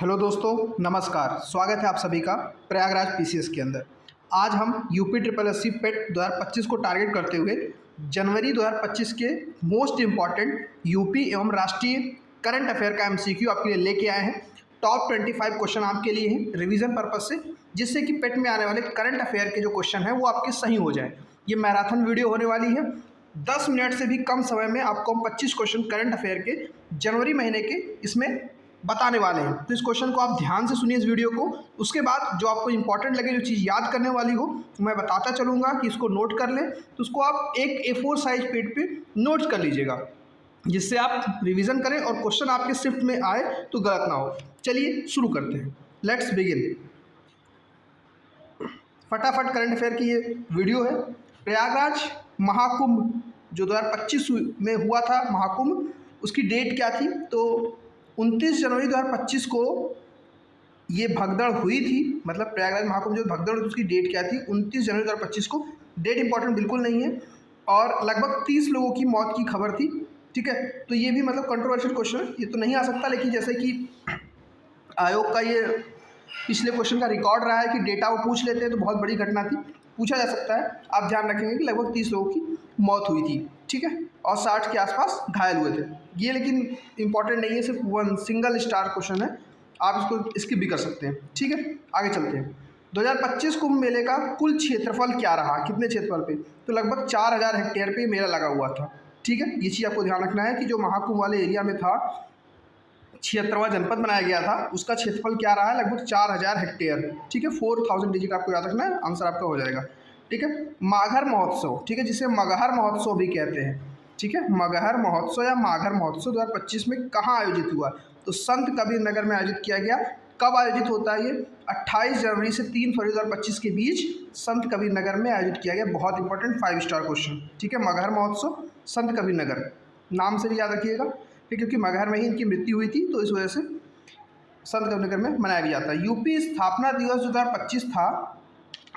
Hello दोस्तों, नमस्कार। स्वागत है आप सभी का प्रयागराज पीसीएस के अंदर। आज हम यूपी ट्रिपल एससी पेट 2025 को टारगेट करते हुए जनवरी 2025 के मोस्ट इम्पॉर्टेंट यूपी एवं राष्ट्रीय करंट अफेयर का एमसीक्यू आपके लिए लेके आए हैं। टॉप 25 क्वेश्चन आपके लिए हैं रिवीजन पर्पज से, जिससे कि पेट में आने वाले करंट अफेयर के जो क्वेश्चन हैं वो आपके सही हो जाए। ये मैराथन वीडियो होने वाली है। 10 मिनट से भी कम समय में आपको हम 25 क्वेश्चन करंट अफेयर के जनवरी महीने के इसमें बताने वाले हैं। तो इस क्वेश्चन को आप ध्यान से सुनिए इस वीडियो को। उसके बाद जो आपको इंपॉर्टेंट लगे, जो चीज़ याद करने वाली हो, मैं बताता चलूँगा कि इसको नोट कर लें। तो उसको आप एक A4 साइज पेज पे नोट कर लीजिएगा, जिससे आप रिवीजन करें और क्वेश्चन आपके शिफ्ट में आए तो गलत ना हो। चलिए शुरू करते हैं। Let's begin. फटाफट करंट अफेयर की ये वीडियो है। प्रयागराज महाकुंभ जो 2025 में हुआ था महाकुंभ, उसकी डेट क्या थी? तो 29 जनवरी 2025 को ये भगदड़ हुई थी। मतलब प्रयागराज महाकुंभ जो भगदड़ हुई उसकी डेट क्या थी? 29 जनवरी 2025 को। डेट इंपॉर्टेंट बिल्कुल नहीं है। और लगभग 30 लोगों की मौत की खबर थी। ठीक है, तो ये भी मतलब कंट्रोवर्शियल क्वेश्चन है, ये तो नहीं आ सकता। लेकिन जैसे कि आयोग का ये पिछले क्वेश्चन का रिकॉर्ड रहा है कि डेटा वो पूछ लेते हैं, तो बहुत बड़ी घटना थी, पूछा जा सकता है। आप ध्यान रखेंगे कि लगभग 30 लोगों की मौत हुई थी। ठीक है, और 60 के आसपास घायल हुए थे। ये लेकिन इंपॉर्टेंट नहीं है, सिर्फ वन सिंगल स्टार क्वेश्चन है, आप इसको स्किप भी कर सकते हैं। ठीक है, आगे चलते हैं। 2025 कुंभ मेले का कुल क्षेत्रफल क्या रहा? कितने क्षेत्रफल पे? तो लगभग 4000 हेक्टेयर पे मेला लगा हुआ था। ठीक है, ये चीज़ आपको ध्यान रखना है कि जो महाकुंभ वाले एरिया में था, 76वां जनपद बनाया गया था, उसका क्षेत्रफल क्या रहा है? लगभग 4000 हेक्टेयर। ठीक है, 4000 डिजिट आपको याद रखना है, आंसर आपका हो जाएगा। ठीक है, माघर महोत्सव, ठीक है, जिसे मगहर महोत्सव भी कहते हैं। ठीक है, मगहर महोत्सव या माघर महोत्सव 2025 में कहाँ आयोजित हुआ? तो संत कबीर नगर में आयोजित किया गया। कब आयोजित होता है ये? 28 जनवरी से 3 फरवरी 2025 के बीच संत कबीर नगर में आयोजित किया गया। बहुत इंपॉर्टेंट 5 स्टार क्वेश्चन। ठीक है, मगहर महोत्सव संत कबीर नगर, नाम से भी याद रखिएगा, क्योंकि मगहर में ही इनकी मृत्यु हुई थी, तो इस वजह से संत कबीर नगर में मनाया भी जाता है। यूपी स्थापना दिवस 2025 था,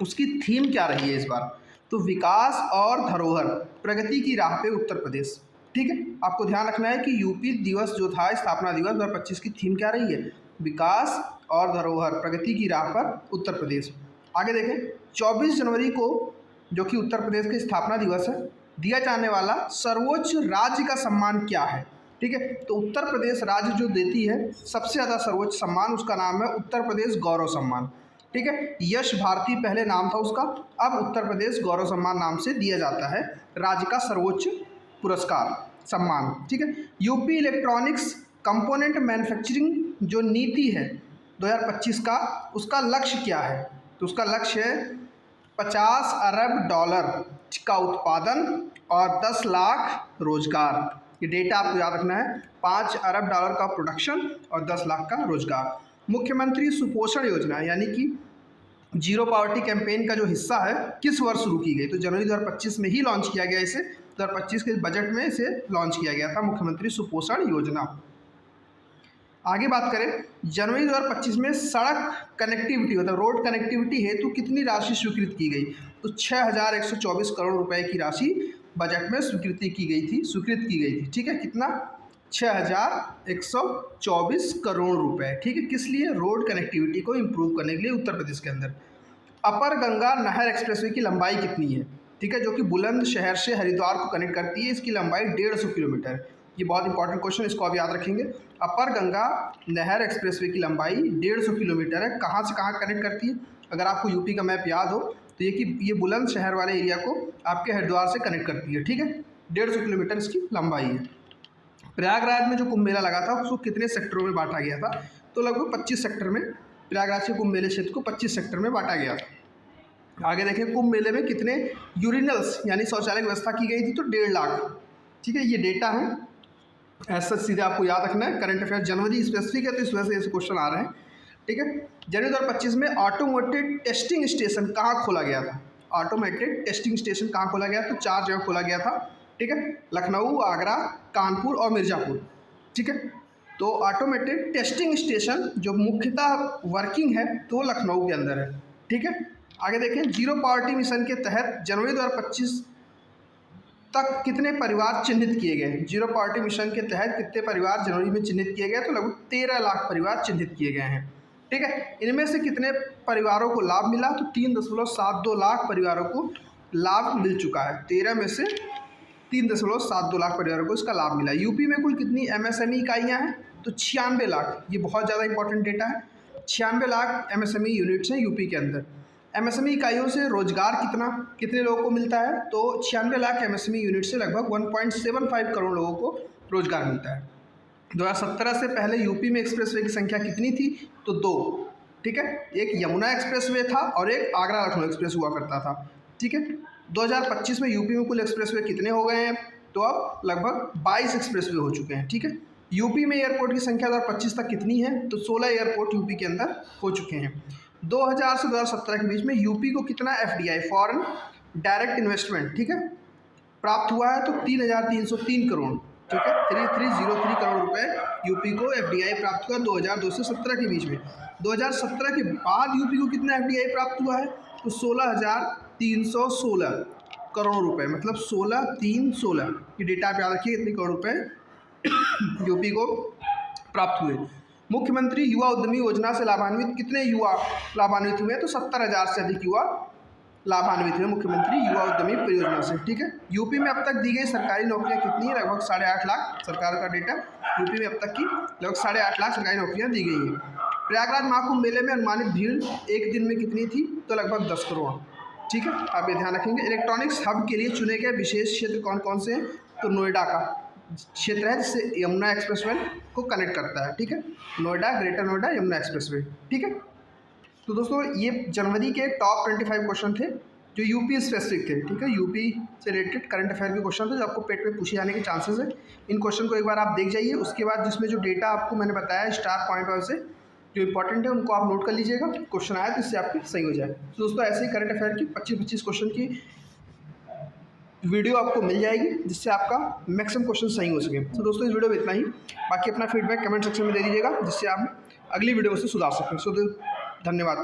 उसकी थीम क्या रही है इस बार? तो विकास और धरोहर, प्रगति की राह पे उत्तर प्रदेश। ठीक है, आपको ध्यान रखना है कि यूपी दिवस जो था, स्थापना दिवस 2025 की थीम क्या रही है? विकास और धरोहर, प्रगति की राह पर उत्तर प्रदेश। आगे देखें, 24 जनवरी को, जो कि उत्तर प्रदेश का स्थापना दिवस है, दिया जाने वाला सर्वोच्च राज्य का सम्मान क्या है? ठीक है, तो उत्तर प्रदेश राज्य जो देती है सबसे ज़्यादा सर्वोच्च सम्मान, उसका नाम है उत्तर प्रदेश गौरव सम्मान। ठीक है, यश भारती पहले नाम था उसका, अब उत्तर प्रदेश गौरव सम्मान नाम से दिया जाता है राज्य का सर्वोच्च पुरस्कार सम्मान। ठीक है, यूपी इलेक्ट्रॉनिक्स कंपोनेंट मैन्युफैक्चरिंग जो नीति है 2025 का, उसका लक्ष्य क्या है? तो उसका लक्ष्य है 50 अरब डॉलर का उत्पादन और 10 लाख रोजगार। ये डेटा आपको याद रखना है, 5 अरब डॉलर का प्रोडक्शन और 10 लाख का रोजगार। मुख्यमंत्री सुपोषण योजना यानी कि जीरो पावर्टी कैंपेन का जो हिस्सा है, किस वर्ष शुरू की गई? तो जनवरी 2025 में ही लॉन्च किया गया इसे। 2025 के बजट में इसे लॉन्च किया गया था, मुख्यमंत्री सुपोषण योजना। आगे बात करें, जनवरी 2025 में सड़क कनेक्टिविटी मतलब रोड कनेक्टिविटी हेतु कितनी राशि स्वीकृत की गई? तो 6124 करोड़ रुपए की राशि बजट में स्वीकृत की गई थी। ठीक है, कितना? 6124 करोड़ रुपए। ठीक है, किस लिए? रोड कनेक्टिविटी को इम्प्रूव करने के लिए उत्तर प्रदेश के अंदर। अपर गंगा नहर एक्सप्रेसवे की लंबाई कितनी है? ठीक है, जो कि बुलंदशहर से हरिद्वार को कनेक्ट करती है, इसकी लंबाई 150 किलोमीटर। ये बहुत इंपॉर्टेंट क्वेश्चन, इसको आप याद रखेंगे। अपर गंगा नहर एक्सप्रेसवे की लंबाई 150 किलोमीटर है। कहाँ से कहाँ कनेक्ट करती है? अगर आपको यूपी का मैप याद हो तो ये बुलंदशहर वाले एरिया को आपके हरिद्वार से कनेक्ट करती है। ठीक है, 150 किलोमीटर इसकी लंबाई है। प्रयागराज में जो कुंभ मेला लगा था उसको कितने सेक्टरों में बांटा गया था? तो लगभग 25 सेक्टर में प्रयागराज के कुंभ मेले क्षेत्र को 25 सेक्टर में बांटा गया था। आगे देखें, कुंभ मेले में कितने यूरिनल्स यानी शौचालय की व्यवस्था की गई थी? तो 1.5 लाख। ठीक है, ये डेटा है, ऐसा सीधे आपको याद रखना है। करंट अफेयर जनवरी स्पेसिफिक है, तो इस वजह से ऐसे क्वेश्चन आ रहे हैं। ठीक है, जनवरी 2025 में ऑटोमेटेड टेस्टिंग स्टेशन कहाँ खोला गया था? ऑटोमेटेड टेस्टिंग स्टेशन कहाँ खोला गया? तो 4 जगह खोला गया था। ठीक है, लखनऊ, आगरा, कानपुर और मिर्ज़ापुर। ठीक है, तो ऑटोमेटेड टेस्टिंग स्टेशन जो मुख्यतः वर्किंग है तो लखनऊ के अंदर है। ठीक है, आगे देखें, जीरो पावर्टी मिशन के तहत जनवरी 2025 तक कितने परिवार चिन्हित किए गए? जीरो पॉवर्टी मिशन के तहत कितने परिवार जनवरी में चिन्हित किए गए? तो लगभग 13 लाख परिवार चिन्हित किए गए हैं। ठीक है, इनमें से कितने परिवारों को लाभ मिला? तो 3.72 लाख परिवारों को लाभ मिल चुका है। 13 में से 3.72 लाख परिवारों को इसका लाभ मिला। यूपी में कुल कितनी MSME इकाइयाँ हैं? तो 96 लाख। ये बहुत ज़्यादा इंपॉर्टेंट डेटा है। 96 लाख MSME यूनिट्स हैं यूपी के अंदर। MSME इकाइयों से रोजगार कितने लोगों को मिलता है? तो 96 लाख MSME यूनिट से लगभग 1.75 करोड़ लोगों को रोजगार मिलता है। 2017 से पहले यूपी में एक्सप्रेसवे की संख्या कितनी थी? तो 2। ठीक है, एक यमुना एक्सप्रेसवे था और एक आगरा लखनऊ एक्सप्रेस हुआ करता था। ठीक है, 2025 में यूपी में कुल एक्सप्रेसवे कितने हो गए हैं? तो अब लगभग 22 एक्सप्रेसवे हो चुके हैं। ठीक है, यूपी में एयरपोर्ट की संख्या 2025 तक कितनी है? तो 16 एयरपोर्ट यूपी के अंदर हो चुके हैं। 2000 से 2017 के बीच में यूपी को कितना FDI फॉरेन डायरेक्ट इन्वेस्टमेंट, ठीक है, प्राप्त हुआ है? तो 3,303 करोड़। ठीक है, 3303 करोड़ रुपए यूपी को FDI प्राप्त हुआ 2002 से 17 के बीच में। 2017 के बाद यूपी को कितना FDI प्राप्त हुआ है? तो 16,316 करोड़ रुपए, मतलब 16,316 ये डेटा आप याद रखिए कितने करोड़ रुपए यूपी को प्राप्त हुए। मुख्यमंत्री युवा उद्यमी योजना से लाभान्वित कितने युवा लाभान्वित हुए? तो 70,000 से अधिक युवा लाभान्वित हुए मुख्यमंत्री युवा उद्यमी परियोजना से। ठीक है, यूपी में अब तक दी गई सरकारी नौकरियां कितनी है? लगभग 8.5 लाख। सरकार का डेटा, यूपी में अब तक की लगभग 8.5 लाख सरकारी नौकरियां दी गई हैं। प्रयागराज महाकुंभ मेले में अनुमानित भीड़ एक दिन में कितनी थी? तो लगभग 10 करोड़। ठीक है, आप ये ध्यान रखेंगे। इलेक्ट्रॉनिक्स हब के लिए चुने गए विशेष क्षेत्र कौन कौन से हैं? तो नोएडा का क्षेत्र है जिससे यमुना एक्सप्रेसवे को कनेक्ट करता है। ठीक है, नोएडा, ग्रेटर नोएडा यमुना एक्सप्रेसवे। ठीक है, तो दोस्तों ये जनवरी के टॉप 25 क्वेश्चन थे जो यूपी स्पेसिफिक थे। ठीक है, यूपी से रिलेटेड करंट अफेयर के क्वेश्चन थे जो आपको पेट में पूछे जाने के चांसेस है। इन क्वेश्चन को एक बार आप देख जाइए, उसके बाद जिसमें जो डेटा आपको मैंने बताया स्टार पॉइंट वाइज से जो इंपॉर्टेंट है उनको आप नोट कर लीजिएगा। क्वेश्चन आया तो इससे आपके सही हो जाए। तो दोस्तों ऐसे ही करंट अफेयर की 25-25 क्वेश्चन की वीडियो आपको मिल जाएगी जिससे आपका मैक्सिमम क्वेश्चन सही हो सके। तो दोस्तों इस वीडियो में इतना ही। बाकी अपना फीडबैक कमेंट सेक्शन में दे दीजिएगा जिससे आप अगली वीडियो से सुधार सकें। धन्यवाद।